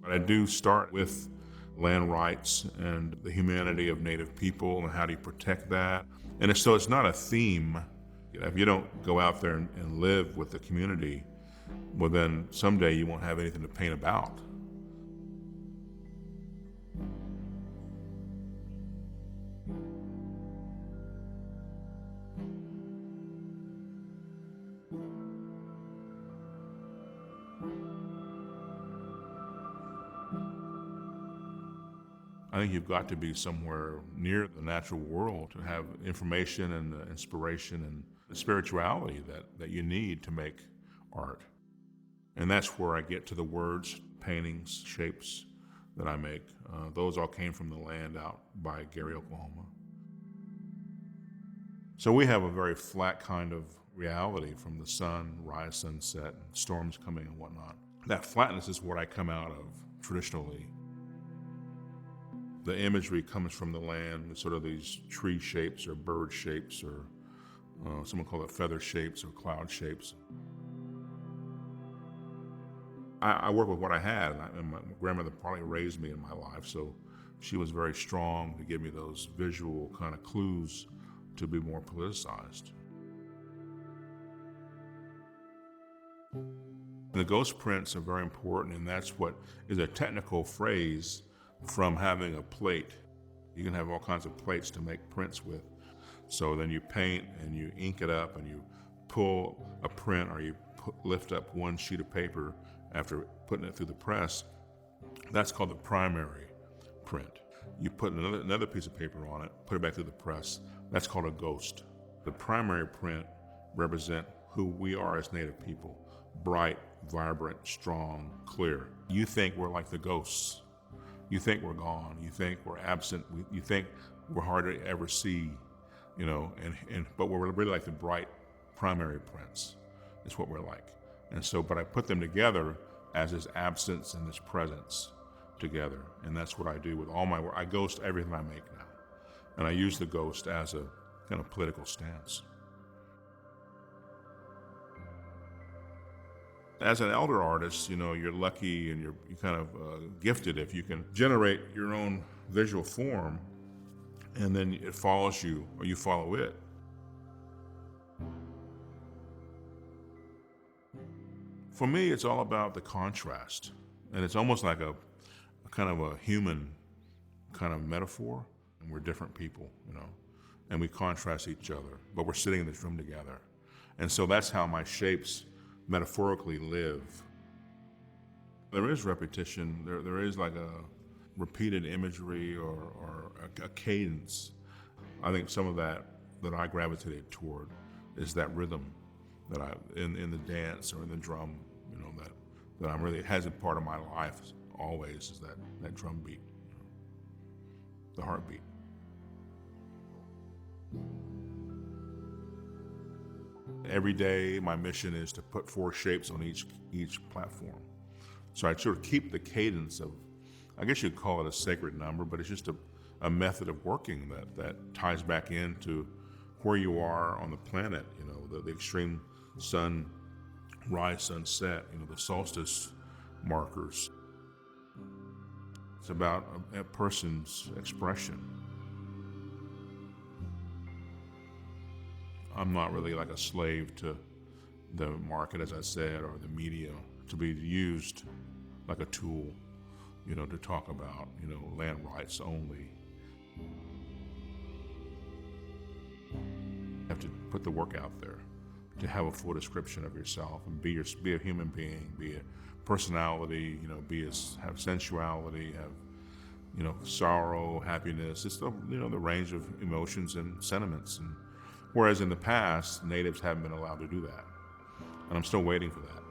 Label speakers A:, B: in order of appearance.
A: But I do start with land rights and the humanity of Native people and how do you protect that. And so it's not a theme. If you don't go out there and live with the community, well then someday you won't have anything to paint about. I think you've got to be somewhere near the natural world to have information and the inspiration and the spirituality that you need to make art. And that's where I get to the words, paintings, shapes that I make. Those all came from the land out by Gary, Oklahoma. So we have a very flat kind of reality from the sun, rise, sunset, and storms coming and whatnot. That flatness is what I come out of traditionally. The imagery comes from the land, sort of these tree shapes or bird shapes or someone call it feather shapes or cloud shapes. I work with what I had, and my grandmother probably raised me in my life, so she was very strong to give me those visual kind of clues to be more politicized. The ghost prints are very important, and that's what is a technical phrase from having a plate. You can have all kinds of plates to make prints with. So then you paint and you ink it up and you pull a print or you lift up one sheet of paper after putting it through the press. That's called the primary print. You put another piece of paper on it, put it back through the press. That's called a ghost. The primary print represent who we are as Native people. Bright, vibrant, strong, clear. You think we're like the ghosts. You think we're gone. You think we're absent. You think we're hard to ever see, but we're really like the bright primary prints. Is what we're like. And so, but I put them together as this absence and this presence together. And that's what I do with all my work. I ghost everything I make now. And I use the ghost as a kind of political stance. As an elder artist, you're lucky and you're kind of gifted if you can generate your own visual form and then it follows you or you follow it. For me, it's all about the contrast. And it's almost like a kind of a human kind of metaphor. And we're different people, and we contrast each other, but we're sitting in this room together. And so that's how my shapes metaphorically live. There is repetition, there is like a repeated imagery or a cadence. I think some of that I gravitated toward is that rhythm that in the dance or in the drum, that I'm really, it has been part of my life always, is that drum beat, the heartbeat. Every day, my mission is to put 4 shapes on each platform. So I sort of keep the cadence of, I guess you'd call it a sacred number, but it's just a method of working that ties back into where you are on the planet, the extreme sun, rise, sunset, the solstice markers. It's about a person's expression. I'm not really like a slave to the market, as I said, or the media, to be used like a tool, to talk about, land rights only. You have to put the work out there to have a full description of yourself and be a human being, be a personality, have sensuality, have, sorrow, happiness. It's the range of emotions and sentiments. And whereas in the past, natives haven't been allowed to do that. And I'm still waiting for that.